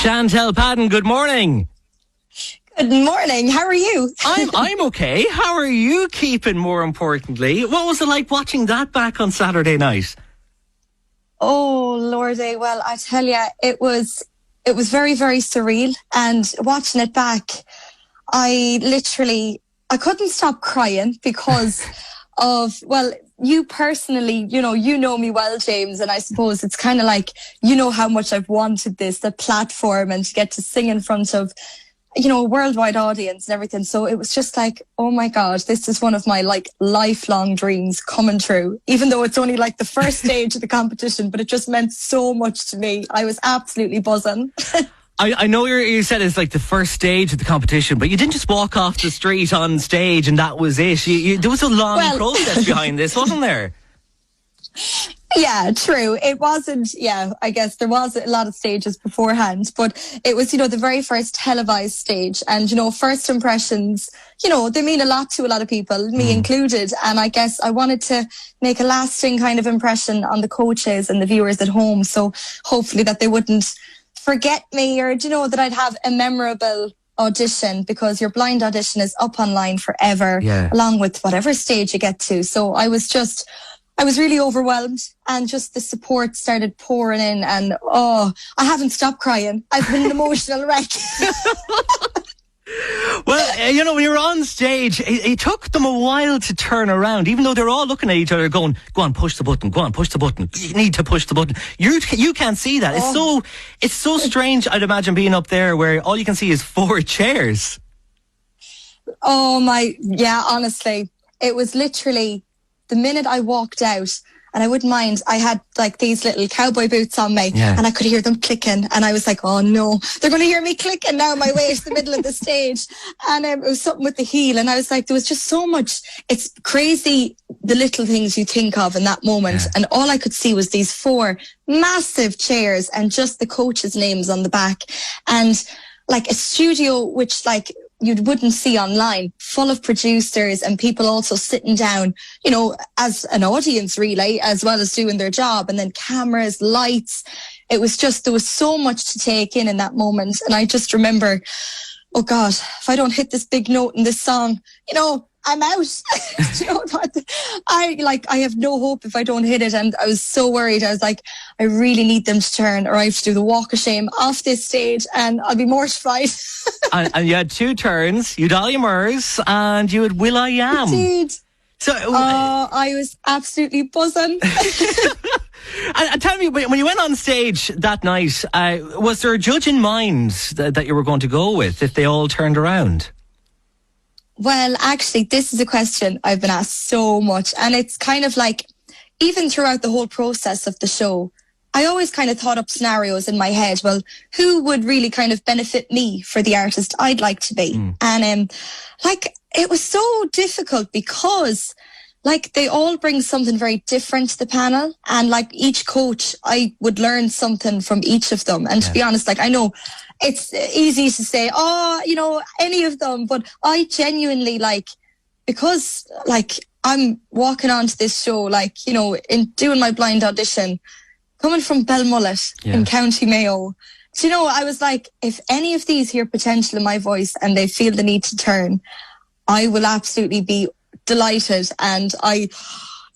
Chantelle Padden, good morning. Good morning. How are you? I'm okay. How are you keeping, more importantly? What was it like watching that back on Saturday night? Oh, Lordy. Well, I tell you, it was very, very surreal. And watching it back, I couldn't stop crying because of, well, you personally, you know me well, James, and I suppose it's kind of like, you know how much I've wanted this, the platform, and to get to sing in front of, a worldwide audience and everything. So it was just like, oh my God, this is one of my lifelong dreams coming true, even though it's only the first stage of the competition, but it just meant so much to me. I was absolutely buzzing. I know you said it's the first stage of the competition, but you didn't just walk off the street on stage and that was it. There was a long process behind this, wasn't there? Yeah, true. It wasn't, I guess there was a lot of stages beforehand, but it was, the very first televised stage. And, first impressions, they mean a lot to a lot of people, me included. And I guess I wanted to make a lasting kind of impression on the coaches and the viewers at home. So hopefully that they wouldn't forget me, or that I'd have a memorable audition, because your blind audition is up online forever, along with whatever stage you get to. So I was really overwhelmed, and just the support started pouring in, and I haven't stopped crying. I've been an emotional wreck. Well, when you're on stage, it took them a while to turn around, even though they're all looking at each other going, go on, push the button, go on, push the button. You need to push the button. You can't see that. It's so strange, I'd imagine, being up there where all you can see is 4 chairs. Honestly, it was literally the minute I walked out, and I wouldn't mind, I had these little cowboy boots on me, and I could hear them clicking, and I was like, oh no, they're going to hear me clicking now my way to the middle of the stage. And it was something with the heel, and I was like, there was just so much. It's crazy, the little things you think of in that moment, and all I could see was these 4 massive chairs and just the coaches' names on the back, and a studio which you wouldn't see online, full of producers and people also sitting down, as an audience really, as well as doing their job, and then cameras, lights. It was just, there was so much to take in that moment. And I just remember, oh God, if I don't hit this big note in this song, I'm out. Do you know what? I have no hope if I don't hit it. And I was so worried. I was like, I really need them to turn, or I have to do the walk of shame off this stage, and I'll be mortified. and you had 2 turns. You had Ollie Murs and you had Will I Am. Indeed. So, I was absolutely buzzing. And tell me, when you went on stage that night, was there a judge in mind that you were going to go with if they all turned around? Well, actually, this is a question I've been asked so much. And it's kind of even throughout the whole process of the show, I always kind of thought up scenarios in my head. Well, who would really kind of benefit me for the artist I'd like to be? And it was so difficult because they all bring something very different to the panel. And each coach, I would learn something from each of them. And to be honest, I know it's easy to say, any of them. But I genuinely because I'm walking onto this show, in doing my blind audition, coming from Belmullet in County Mayo. I was like, if any of these hear potential in my voice and they feel the need to turn, I will absolutely be delighted. And I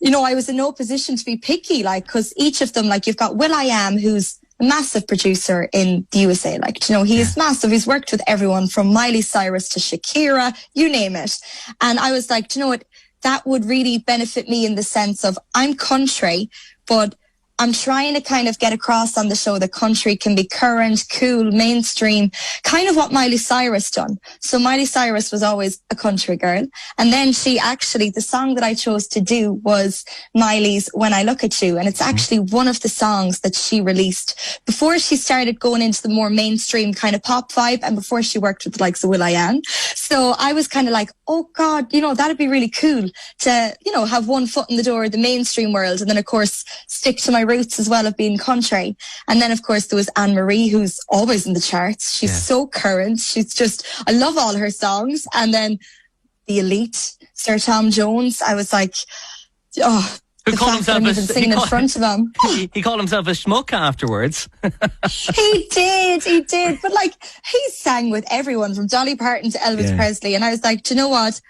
was in no position to be picky, because each of them, you've got Will I Am, who's a massive producer in the USA. He is massive. He's worked with everyone from Miley Cyrus to Shakira, you name it. And I was like, do you know what? That would really benefit me in the sense of, I'm country, but I'm trying to kind of get across on the show that country can be current, cool, mainstream, kind of what Miley Cyrus done. So Miley Cyrus was always a country girl. And then the song that I chose to do was Miley's When I Look at You. And it's actually one of the songs that she released before she started going into the more mainstream kind of pop vibe, and before she worked with the likes of Will I Am. So I was kind of like, oh God, that'd be really cool to, have one foot in the door of the mainstream world. And then of course, stick to my roots as well of being country. And then of course there was Anne-Marie, who's always in the charts. She's so current. She's just, I love all her songs. And then the elite, Sir Tom Jones. I was like, the fact that I'm even singing in front of him. He called himself a schmuck afterwards. He did. But like, he sang with everyone from Dolly Parton to Elvis Presley. And I was like, do you know what?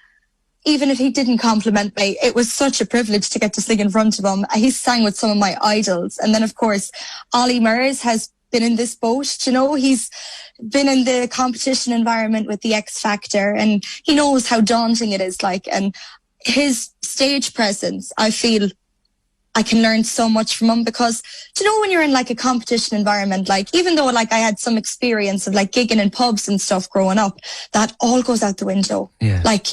Even if he didn't compliment me, it was such a privilege to get to sing in front of him. He sang with some of my idols. And then, of course, Ollie Murs has been in this boat. You know, he's been in the competition environment with the X Factor, and he knows how daunting it is. Like, and his stage presence, I feel I can learn so much from him, because, do you know, when you're in like a competition environment, like, even though like I had some experience of like gigging in pubs and stuff growing up, that all goes out the window. Yeah. Like,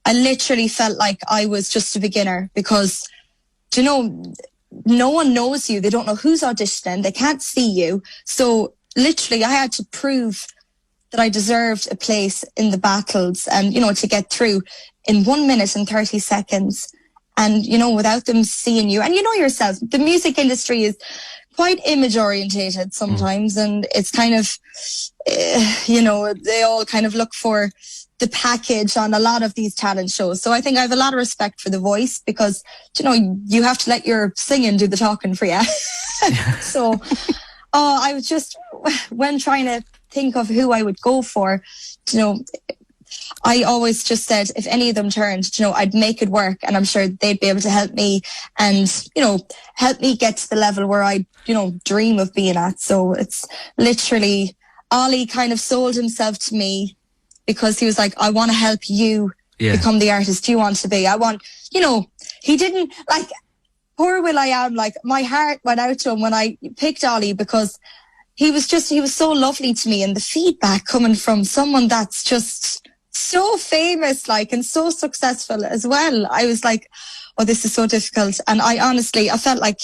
I literally felt like I was just a beginner, because, do you know, no one knows you. They don't know who's auditioning. They can't see you. So literally I had to prove that I deserved a place in the battles, and, you know, to get through in 1 minute and 30 seconds. And, you know, without them seeing you. And you know yourself, the music industry is quite image orientated sometimes. And it's kind of, you know, they all kind of look for the package on a lot of these talent shows. So I think I have a lot of respect for The Voice, because, you know, you have to let your singing do the talking for you. So I was just, when trying to think of who I would go for, you know, I always just said, if any of them turned, you know, I'd make it work, and I'm sure they'd be able to help me and, you know, help me get to the level where I, you know, dream of being at. So it's literally, Ollie kind of sold himself to me, because he was like, I want to help you become the artist you want to be. I want, you know, he didn't, like, poor Will I Am, like, my heart went out to him when I picked Ollie, because he was so lovely to me, and the feedback coming from someone that's just so famous, like, and so successful as well. I was like, oh, this is so difficult. And I honestly, I felt like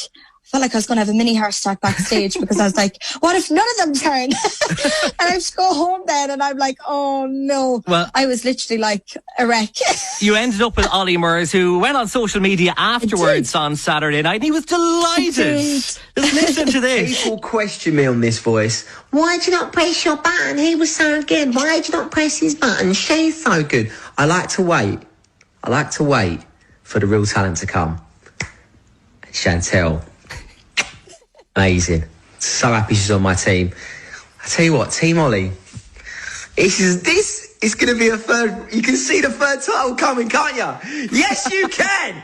I was going to have a mini heart attack backstage, because I was like, what if none of them turn? And I have to go home then, and I'm like, oh no. Well, I was literally like a wreck. You ended up with Ollie Murs, who went on social media afterwards on Saturday night, and he was delighted. Just listen to this. People question me on this Voice. Why did you not press your button? He was so good. Why did you not press his button? She's so good. I like to wait for the real talent to come. Chantelle. Amazing. So happy she's on my team. I tell you what, Team Ollie, this is going to be a third. You can see the third title coming, can't you? Yes, you can.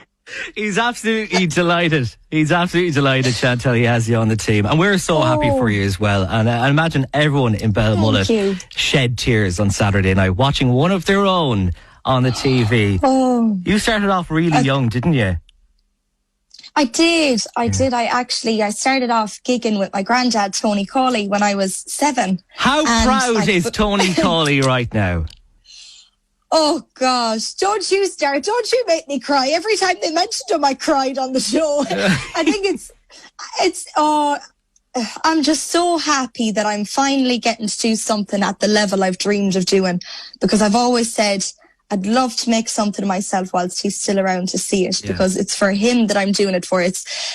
He's absolutely delighted. Chantelle, he has you on the team. And we're so happy for you as well. And I imagine everyone in Belmullet shed tears on Saturday night watching one of their own on the TV. Oh. You started off really young, didn't you? I did. I started off gigging with my granddad, Tony Cawley, when I was 7. How proud is Tony Cawley right now? Oh, gosh. Don't you start. Don't you make me cry. Every time they mentioned him, I cried on the show. I think I'm just so happy that I'm finally getting to do something at the level I've dreamed of doing, because I've always said, I'd love to make something of myself whilst he's still around to see it, because it's for him that I'm doing it for.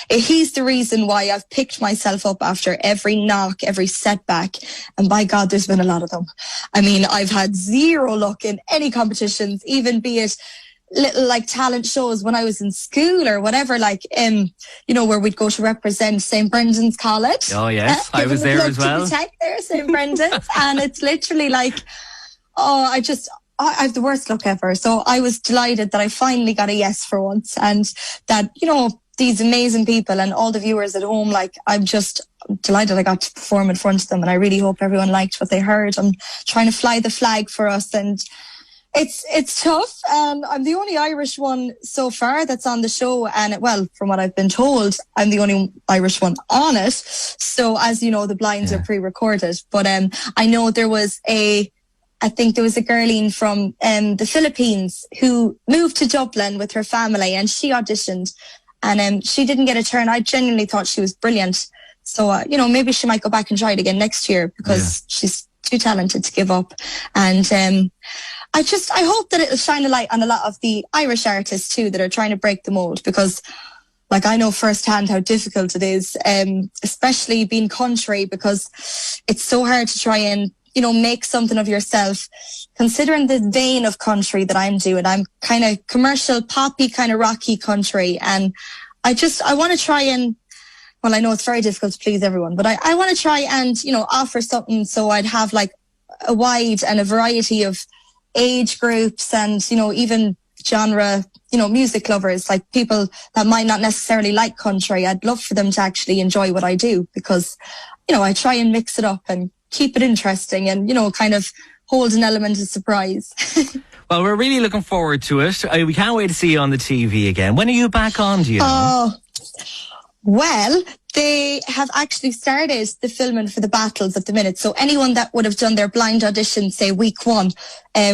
He's the reason why I've picked myself up after every knock, every setback. And by God, there's been a lot of them. I mean, I've had zero luck in any competitions, even be it little like talent shows when I was in school or whatever, like, you know, where we'd go to represent St. Brendan's College. Oh, yes. I was there as well. St. Brendan's. And it's literally like, I have the worst luck ever. So I was delighted that I finally got a yes for once, and that, you know, these amazing people and all the viewers at home, like, I'm just delighted I got to perform in front of them, and I really hope everyone liked what they heard. I'm trying to fly the flag for us, and it's tough. I'm the only Irish one so far that's on the show, and well, from what I've been told, I'm the only Irish one on it. So as you know, the blinds are pre-recorded, but I know I think there was a girlie from the Philippines who moved to Dublin with her family, and she auditioned, and she didn't get a turn. I genuinely thought she was brilliant. So, you know, maybe she might go back and try it again next year, because she's too talented to give up. And I hope that it'll shine a light on a lot of the Irish artists too that are trying to break the mold, because, like, I know firsthand how difficult it is, especially being country, because it's so hard to try and, you know, make something of yourself, considering the vein of country that I'm doing. I'm kind of commercial, poppy, kind of rocky country. And I want to try and, well, I know it's very difficult to please everyone, but I want to try and, you know, offer something so I'd have like a wide and a variety of age groups and, you know, even genre, you know, music lovers, like people that might not necessarily like country. I'd love for them to actually enjoy what I do because, you know, I try and mix it up and keep it interesting and, you know, kind of hold an element of surprise. Well, we're really looking forward to it. We can't wait to see you on the TV again. When are you back on, do you know? Oh, well, they have actually started the filming for the battles at the minute. So anyone that would have done their blind audition, say week 1,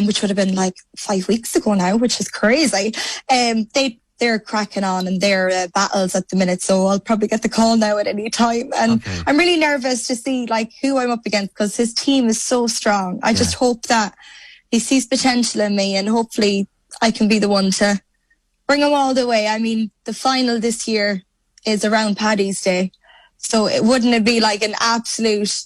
which would have been like 5 weeks ago now, which is crazy. They're cracking on in their battles at the minute. So I'll probably get the call now at any time. And okay. I'm really nervous to see like who I'm up against because his team is so strong. I just hope that he sees potential in me and hopefully I can be the one to bring him all the way. I mean, the final this year is around Paddy's Day. So wouldn't it be like an absolute,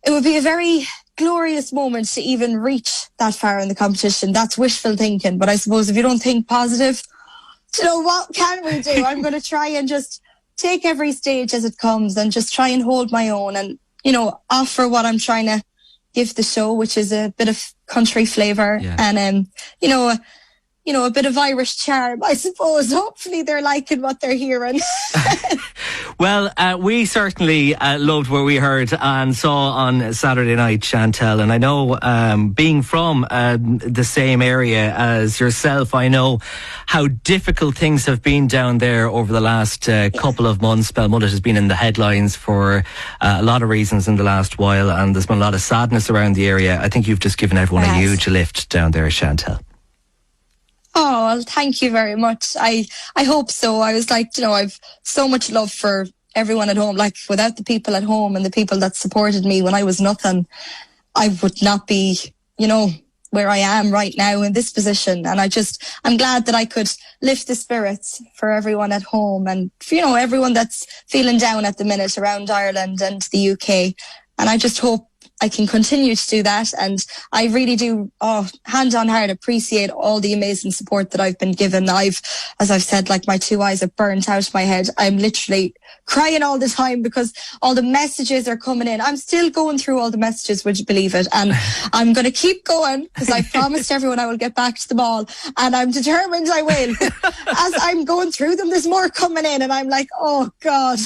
it would be a very glorious moment to even reach that far in the competition. That's wishful thinking. But I suppose if you don't think positive, you know, what can we do? I'm going to try and just take every stage as it comes and just try and hold my own and, you know, offer what I'm trying to give the show, which is a bit of country flavour and, you know, a bit of Irish charm, I suppose. Hopefully they're liking what they're hearing. Well, we certainly loved what we heard and saw on Saturday night, Chantelle. And I know, being from the same area as yourself, I know how difficult things have been down there over the last couple of months. Belmullet has been in the headlines for a lot of reasons in the last while, and there's been a lot of sadness around the area. I think you've just given everyone a huge lift down there, Chantelle. Oh, well, thank you very much. I hope so. I was like, you know, I've so much love for everyone at home. Like, without the people at home and the people that supported me when I was nothing, I would not be, you know, where I am right now in this position. And I'm glad that I could lift the spirits for everyone at home and, you know, everyone that's feeling down at the minute around Ireland and the UK. And I just hope I can continue to do that. And I really do, hand on heart, appreciate all the amazing support that I've been given. As I've said, like my 2 eyes are burnt out of my head. I'm literally crying all the time because all the messages are coming in. I'm still going through all the messages, would you believe it? And I'm going to keep going because I promised everyone I will get back to them all. And I'm determined I will. As I'm going through them, there's more coming in. And I'm like, oh God.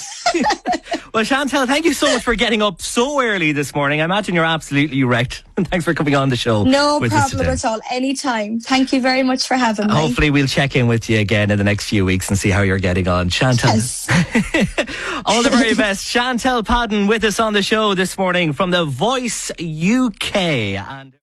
Well, Chantelle, thank you so much for getting up so early this morning. I imagine you're absolutely wrecked. Thanks for coming on the show. No problem at all. Anytime. Thank you very much for having me. Hopefully we'll check in with you again in the next few weeks and see how you're getting on. Chantelle. Yes. All the very best. Chantelle Padden with us on the show this morning from The Voice UK. And